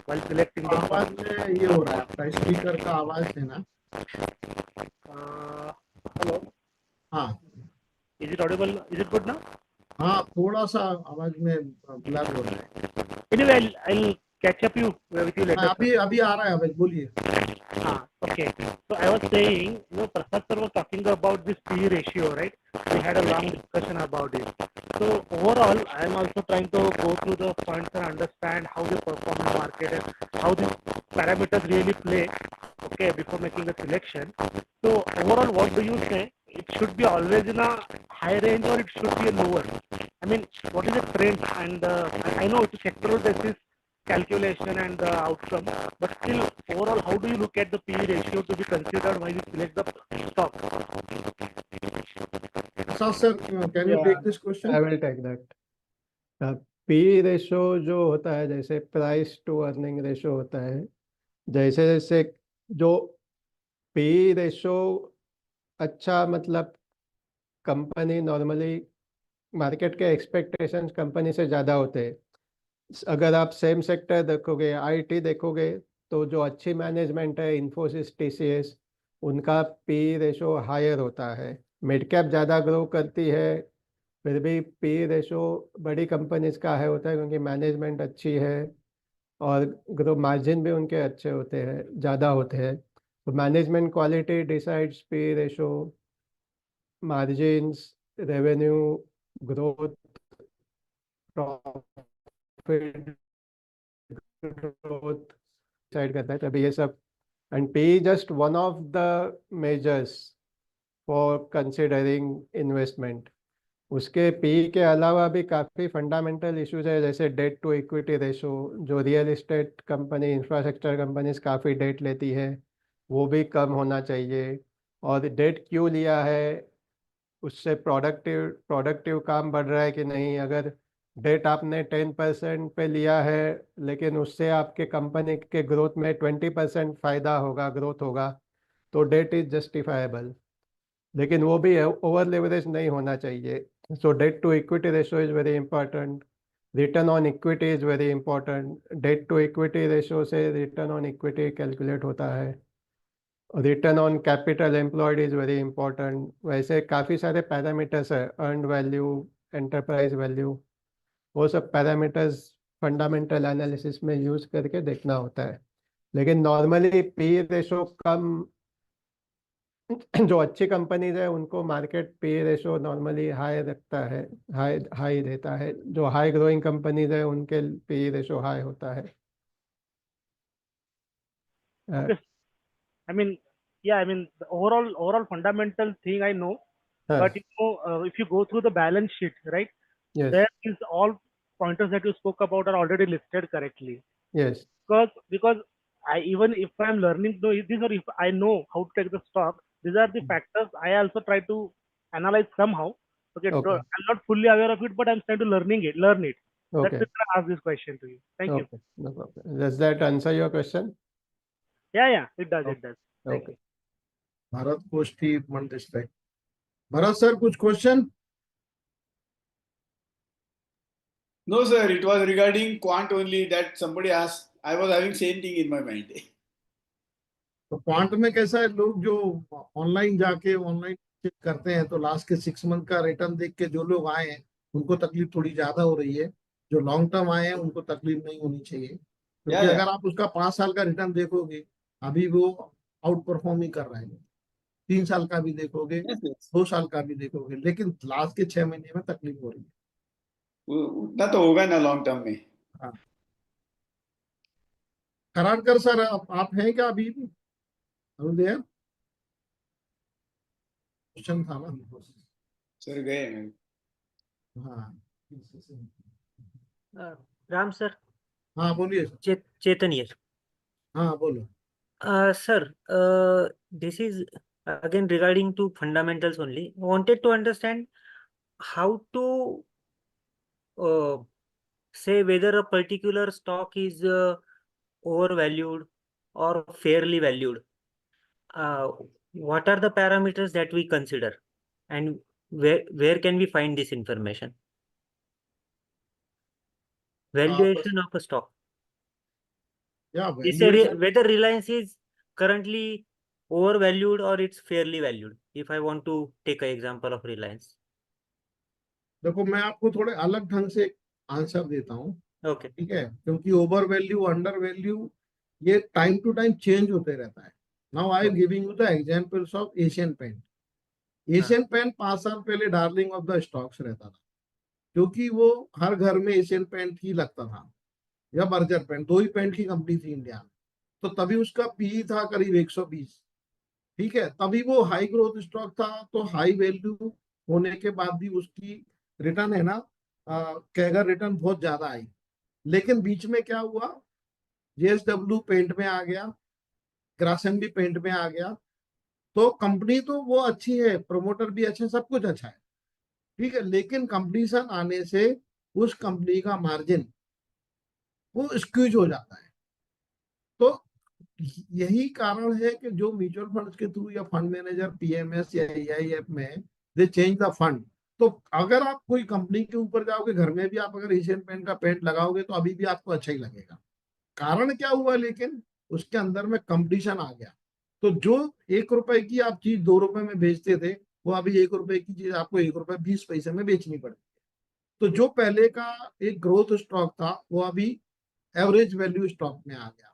While selecting the आवाज fund. में ये हो रहा है, आपका speaker का आवाज है ना? Hello. हाँ Is it audible? Is it good now? हाँ, थोड़ा सा आवाज में ब्लर हो रहा है. Anyway, I'll catch up with you later. अभी आ रहा है आवाज, बोलिए. Okay. So I was saying, Prasad sir was talking about this PE ratio, right? We had a long discussion about it. So overall, I am also trying to go through the funds and understand how they perform in the market and how these parameters really play, okay, before making a selection. So overall, what do you say? It should be always in a high range or it should be a lower? I mean, what is the trend? And I know it's a sectoral basis calculation and the outcome, but still overall, how do you look at the PE ratio to be considered while you select the stock? Sir, can you take this question? I will take that. P ratio जो होता है, जैसे price to earning ratio होता है, जैसे जैसे जो P ratio अच्छा, मतलब कंपनी नॉर्मली मार्केट के एक्सपेक्टेशंस कंपनी से ज़्यादा होते हैं. अगर आप सेम सेक्टर देखोगे, आईटी देखोगे, तो जो अच्छी मैनेजमेंट है, इन्फोसिस, टीसीएस, उनका पी रेशो हायर होता है. मिड कैप ज़्यादा ग्रो करती है, फिर भी पी रेशो बड़ी कंपनीज का है होता है, क्योंकि मैनेजमेंट अच्छी है और ग्रो मार्जिन भी उनके अच्छे होते हैं, ज़्यादा होते हैं. तो management quality decides P ratio, margins, revenue growth, profit growth decide करता है. तभी ये सब, and P just one of the measures for considering investment. उसके पी के अलावा भी काफ़ी फंडामेंटल इश्यूज है, जैसे डेट टू इक्विटी रेशो. जो real estate company, infrastructure companies काफ़ी डेट लेती है, वो भी कम होना चाहिए. और डेट क्यों लिया है, उससे प्रोडक्टिव काम बढ़ रहा है कि नहीं. अगर डेट आपने 10% पे लिया है, लेकिन उससे आपके कंपनी के ग्रोथ में 20% फ़ायदा होगा, ग्रोथ होगा, तो डेट इज़ जस्टिफाएबल. लेकिन वो भी ओवर लेवरेज नहीं होना चाहिए. So debt to equity ratio is very important. Return on equity is very important. Debt to equity ratio से रिटर्न ऑन इक्विटी कैलकुलेट होता है. Return on capital employed is very important. वैसे काफ़ी सारे parameters है, अर्नड वैल्यू, एंटरप्राइज वैल्यू, वो सब parameters fundamental analysis में यूज़ करके देखना होता है. लेकिन नॉर्मली पी रेशो कम, जो अच्छी कंपनीज है उनको market P ratio normally high रखता है, हाई रहता है. जो हाई ग्रोइंग कंपनीज है उनके पी रेशो हाई होता है. Okay. I mean, yeah, I mean, the overall fundamental thing I know, but if you go through the balance sheet, right, yes, there is all pointers that you spoke about are already listed correctly. yes, Because I, even if I'm learning to this, or if I know how to take the stock, these are the factors I also try to analyze somehow. Okay, Okay. I'm not fully aware of it, but I'm trying to learn it. That's okay, why I asked this question to you. Thank you. okay, no problem. Does that answer your question? Yeah, it does. Thank Okay. you. Bharat गोष्ठी मंदिर. Bharat sir, कुछ question? No, sir, it was regarding quant only that somebody asked. I was having same thing in my mind. तो quant में कैसा है, लोग जो online जाके ऑनलाइन चेक करते हैं, तो लास्ट के 6 मंथ का रिटर्न देख के जो लोग आए हैं उनको तकलीफ थोड़ी ज्यादा हो रही है. जो लॉन्ग टर्म आए हैं उनको तकलीफ नहीं होनी चाहिए, क्योंकि Yeah. अगर आप उसका 5 साल का रिटर्न देखोगे, अभी वो आउट परफॉर्म ही कर रहा है. 3 साल का भी देखोगे, Yes. 2 साल का भी देखोगे, लेकिन लास्ट के 6 महीने में तकलीफ हो रही है. उतना तो होगा ना लॉन्ग टर्म में. खराड़कर सर, आप हैं क्या अभी भी? देयर क्वेश्चन था ना. सर गए हैं. हाँ, राम सर, हाँ बोलिए सर। Chetan here. हाँ बोलो। Sir, this is again regarding to fundamentals only. Wanted to understand how to uh, say whether a particular stock is overvalued or fairly valued. Uh, what are the parameters that we consider, and where can we find this information? Valuation of a stock. या Is valuation, whether Reliance is currently overvalued or it's fairly valued. If I want to take an example of Reliance. देखो मैं आपको थोड़े अलग ढंग से answer देता हूँ, Okay. ठीक है, क्योंकि ओवर वैल्यू अंडर वैल्यू ये टाइम टू टाइम चेंज होते रहता है। Now I am giving you the examples of Asian paint. Asian paint 5 साल पहले डार्लिंग ऑफ द स्टॉक्स रहता था, क्योंकि वो हर घर में एशियन पेंट ही लगता था या बर्जर पेंट, 2 ही पेंट की कंपनी थी इंडिया में। तो तभी उसका पीई था करीब 120, ठीक है, तभी वो हाई ग्रोथ स्टॉक था, तो हाई वैल्यू होने के बाद भी उसकी रिटर्न है ना, कैगर रिटर्न बहुत ज्यादा आई। लेकिन बीच में क्या हुआ, जेएसडब्ल्यू पेंट में आ गया, ग्रासिम भी पेंट में आ गया, तो कंपनी तो वो अच्छी है, प्रमोटर भी अच्छा, सब कुछ अच्छा है, ठीक है, लेकिन कंपटीशन आने से उस कंपनी का मार्जिन वो स्क्यूज हो जाता है। तो यही कारण है कि जो म्यूचुअल फंड के थ्रू या फंड मैनेजर पीएमएस या एआईएफ में दे चेंज द फंड। तो अगर आप कोई कंपनी के ऊपर जाओगे, घर में भी आप अगर एशियन पेंट का पेंट लगाओगे तो अभी भी आपको अच्छा ही लगेगा। कारण क्या हुआ, लेकिन उसके अंदर में कंपटीशन आ गया, तो जो 1 रुपए की आप चीज 2 रुपए में बेचते थे, वो अभी 1 रुपए की चीज आपको 1 रुपए 20 पैसे में बेचनी पड़ती है। तो जो पहले का एक ग्रोथ स्टॉक था वो अभी एवरेज वैल्यू स्टॉक में आ गया।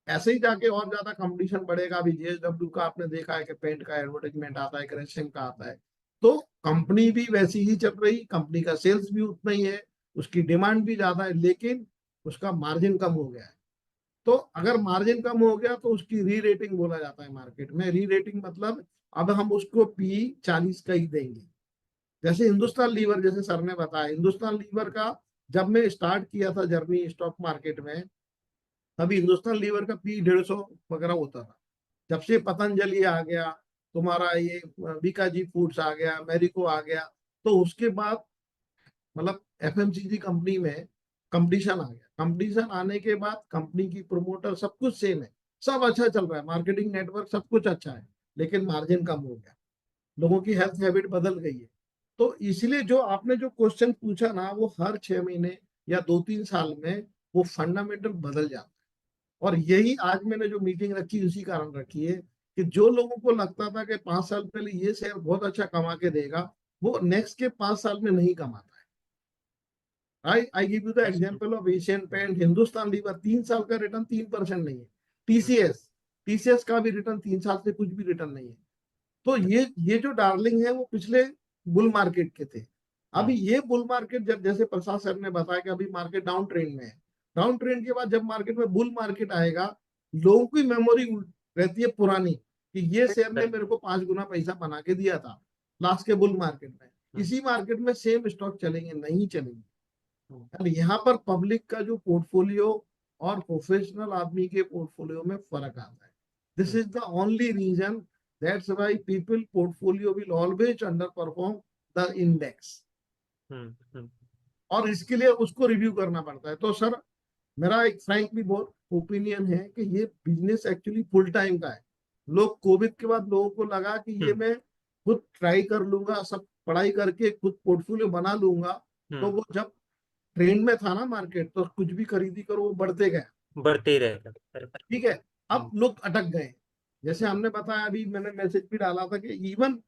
ऐसे ही जाके और ज्यादा कंपटीशन बढ़ेगा। अभी जेएसडब्ल्यू का आपने देखा है कि पेंट का एडवर्टाइजमेंट आता है, क्रेशिंग का आता है, तो कंपनी भी वैसी ही चल रही, कंपनी का सेल्स भी उतना ही है, उसकी डिमांड भी ज्यादा है, लेकिन उसका मार्जिन कम हो गया है। तो अगर मार्जिन कम हो गया तो उसकी री रेटिंग बोला जाता है मार्केट में। री रेटिंग मतलब अब हम उसको पी 40 का ही देंगे। जैसे हिंदुस्तान लीवर, जैसे सर ने बताया, हिंदुस्तान लीवर का जब मैं स्टार्ट किया था जर्नी स्टॉक मार्केट में, तभी हिंदुस्तान लीवर का पी 150 वगैरह होता था। जब से पतंजलि आ गया, तुम्हारा ये बीकाजी फूड्स आ गया, मैरिको आ गया, तो उसके बाद मतलब एफएमसीजी कंपनी में कंपटीशन आ गया। कंपटीशन आने के बाद कंपनी की प्रमोटर सब कुछ सेम है, सब अच्छा चल रहा है, मार्केटिंग नेटवर्क सब कुछ अच्छा है, लेकिन मार्जिन कम हो गया, लोगों की हेल्थ हैबिट बदल गई है। तो इसलिए जो आपने जो क्वेश्चन पूछा ना, वो हर 6 महीने या 2-3 साल में वो फंडामेंटल बदल जाता है। और यही आज मैंने जो मीटिंग रखी उसी कारण रखी है कि जो लोगों को लगता था कि 5 साल पहले ये शेयर बहुत अच्छा कमा के देगा, वो नेक्स्ट के 5 साल में नहीं कमाता है। I give you the example of Asian paint, Hindustan Lever, 3 साल का रिटर्न 3% नहीं है। टीसीएस का भी रिटर्न 3 साल से कुछ भी रिटर्न नहीं है। तो ये जो डार्लिंग है वो पिछले बुल मार्केट के थे। अभी ये बुल मार्केट, जब जैसे प्रसाद सर ने बताया कि अभी मार्केट डाउन ट्रेंड में है, डाउन ट्रेंड के बाद जब मार्केट में बुल मार्केट आएगा, लोगों की मेमोरी रहती है पुरानी कि ये शेयर ने मेरे को 5 गुना पैसा बना के दिया था लास्ट के बुल मार्केट में। इसी मार्केट में सेम स्टॉक चलेंगे नहीं चलेंगे। यहाँ पर पब्लिक का जो पोर्टफोलियो और प्रोफेशनल आदमी के पोर्टफोलियो में फर्क आता है। This is the only reason, that's why people portfolio will always underperform the index, और इसके लिए उसको रिव्यू करना पड़ता है। तो सर मेरा एक फ्रैंकली बहुत ओपिनियन है कि ये बिजनेस एक्चुअली फुल टाइम का है। लोग कोविड के बाद लोगों को लगा कि ये मैं खुद ट्राई कर लूंगा, सब पढ़ाई करके खुद पोर्टफोलियो बना लूंगा, तो वो जब ट्रेंड में था ना मार्केट, तो कुछ भी खरीदी करो वो बढ़ते ही रहेगा। ठीक है, अब लोग अटक गए। जैसे हमने बताया, अभी मैंने मैसेज भी डाला था कि इवन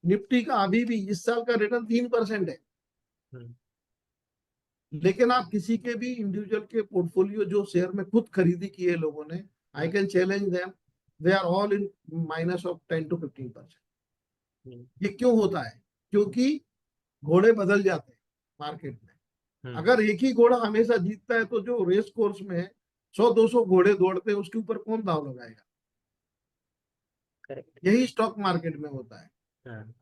निफ्टी का अभी भी इस साल का रिटर्न 3% है, लेकिन आप किसी के भी इंडिविजुअल के पोर्टफोलियो जो शेयर में खुद खरीदी किए लोगों ने, I can challenge them, they are all in minus of 10 to 15%। ये क्यों होता है? क्योंकि घोड़े बदल जाते हैं मार्केट में। अगर एक ही घोड़ा हमेशा जीतता है, तो जो रेस कोर्स में 100-200 घोड़े दौड़ते हैं, उसके ऊपर कौन दाव लगाएगा? यही स्टॉक मार्केट में होता है।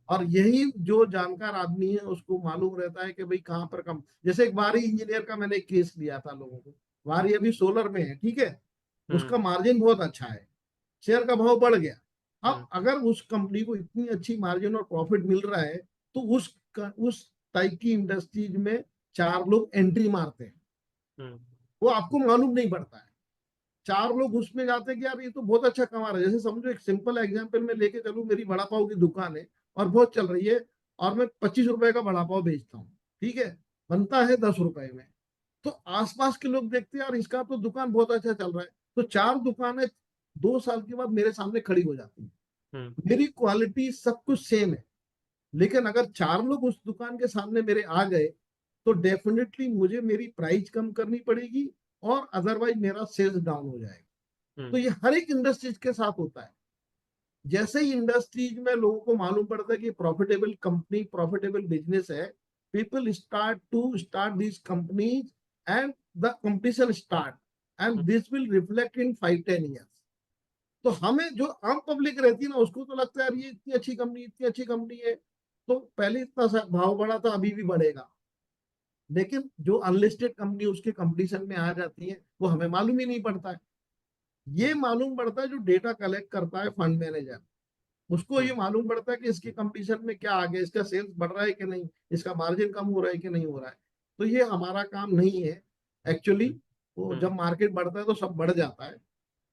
और यही जो जानकार आदमी है उसको मालूम रहता है कि भाई कहाँ पर कम। जैसे एक बाहरी इंजीनियर का मैंने एक केस लिया था लोगों को, वारी अभी सोलर में है, ठीक है, उसका मार्जिन बहुत अच्छा है, शेयर का भाव बढ़ गया। अब अगर उस कंपनी को इतनी अच्छी मार्जिन और प्रॉफिट मिल रहा है तो उस टाइप की इंडस्ट्रीज में 4 लोग एंट्री मारते हैं, वो आपको मालूम नहीं पड़ता है। 4 लोग उसमें जाते हैं कि यार ये तो बहुत अच्छा कमा रहा है। जैसे समझो, एक सिंपल एग्जांपल में लेके चलूं, मेरी वड़ा पाव की दुकान है और बहुत चल रही है और मैं 25 रुपए का वड़ा पाव बेचता हूँ, ठीक है, बनता है 10 रुपए में। तो आसपास के लोग देखते हैं यार इसका तो दुकान बहुत अच्छा चल रहा है, तो 4 दुकानें 2 साल के बाद मेरे सामने खड़ी हो जाती है। मेरी क्वालिटी सब कुछ सेम है, लेकिन अगर 4 लोग उस दुकान के सामने मेरे आ गए तो डेफिनेटली मुझे मेरी प्राइस कम करनी पड़ेगी और अदरवाइज मेरा सेल्स डाउन हो जाएगा। तो ये हर एक इंडस्ट्रीज के साथ होता है। जैसे ही इंडस्ट्रीज में लोगों को मालूम पड़ता है कि प्रॉफिटेबल कंपनी, प्रॉफिटेबल बिजनेस है, people start this companies and the competition start and this will reflect in 5-10 years. तो हमें जो आम पब्लिक रहती है ना, उसको तो लगता है यार ये इतनी अच्छी कंपनी, इतनी अच्छी कंपनी है, तो पहले इतना भाव बढ़ा था, अभी भी बढ़ेगा। लेकिन जो अनलिस्टेड कंपनी उसके कंपटीशन में आ जाती है वो हमें मालूम ही नहीं पड़ता है। ये मालूम पड़ता है जो डेटा कलेक्ट करता है फंड मैनेजर, उसको ये मालूम पड़ता है कि इसके कंपटीशन में क्या आ गया, इसका सेल्स बढ़ रहा है कि नहीं, इसका मार्जिन कम हो रहा है कि नहीं हो रहा है। तो ये हमारा काम नहीं है एक्चुअली। वो जब मार्केट बढ़ता है तो सब बढ़ जाता है,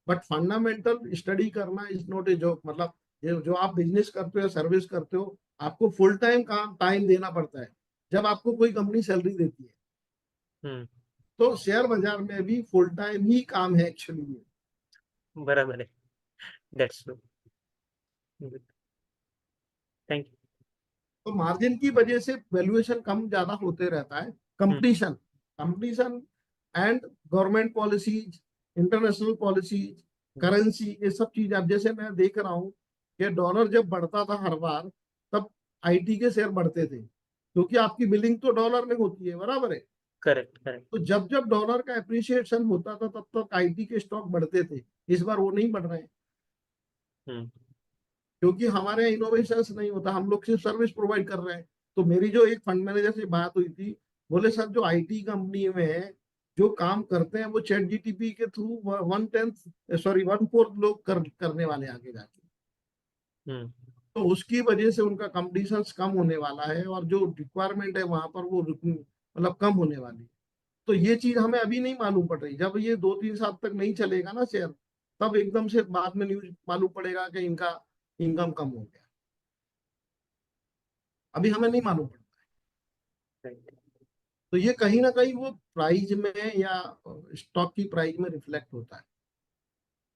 बट फंडामेंटल स्टडी करना इज नॉट ए जॉब। मतलब जो आप बिजनेस करते हो, सर्विस करते हो, आपको फुल टाइम काम टाइम देना पड़ता है जब आपको कोई कंपनी सैलरी देती है। तो शेयर बाजार में भी फुल टाइम ही काम है एक्चुअली। बराबर है, दैट्स ट्रू। Thank you. तो मार्जिन की वजह से वैल्यूएशन कम ज्यादा होते रहता है। Competition and government policies, international policies, currency, ये सब चीज। अब जैसे मैं देख रहा हूँ कि डॉलर जब बढ़ता था हर बार, तब आईटी के शेयर बढ़ते थे, क्योंकि आपकी बिलिंग तो डॉलर में होती है, बराबर है। Correct correct. तो जब जब डॉलर का एप्रिसिएशन होता था तब तक आईटी के स्टॉक बढ़ते थे। इस बार वो नहीं बढ़ रहे हैं, क्योंकि हमारे इनोवेशन नहीं होता, हम लोग सिर्फ सर्विस प्रोवाइड कर रहे हैं। तो मेरी जो एक फंड मैनेजर से बात हुई थी, बोले सर जो आईटी कंपनी में जो काम करते हैं वो चैट जीटीपी के थ्रू 1/4 लोग करने वाले आगे जाके। तो उसकी वजह से उनका कंपटीशन कम होने वाला है और जो रिक्वायरमेंट है वहां पर वो मतलब कम होने वाली है। तो ये चीज हमें अभी नहीं मालूम पड़ रही। जब ये 2-3 साल तक नहीं चलेगा ना शेयर, तब एकदम से बाद में न्यूज मालूम पड़ेगा कि इनका इनकम कम हो गया। अभी हमें नहीं मालूम पड़ता है। तो ये कहीं ना कहीं वो प्राइस में या स्टॉक की प्राइस में रिफ्लेक्ट होता है,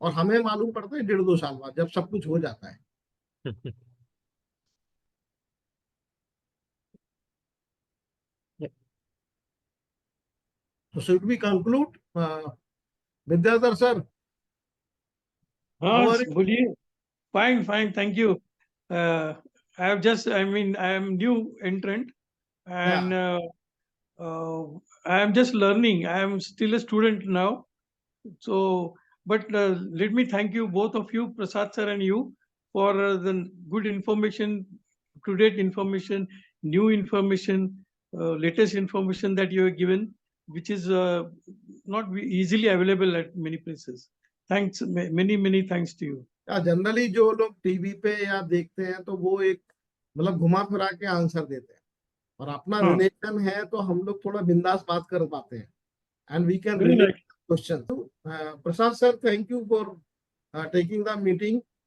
और हमें मालूम पड़ता है 1.5-2 साल बाद, जब सब कुछ हो जाता है। तो should we conclude, Vidyadhar sir? हाँ बोलिए। Fine fine, thank you. I have just, I mean, I am new entrant and I am just learning. I am still a student now. So, but let me thank you, both of you, Prasad sir and you, for the good information, up-to-date information, new information, latest information that you have given, which is not easily available at many places. Thanks, many thanks to you. Generally जो लोग TV पे या देखते हैं तो वो एक मतलब घुमा फिरा के आंसर देते हैं, और अपना रिलेशन है तो हम लोग थोड़ा बिंदास बात कर पाते हैं, and we can relate question. Prasad sir, thank you for taking the meeting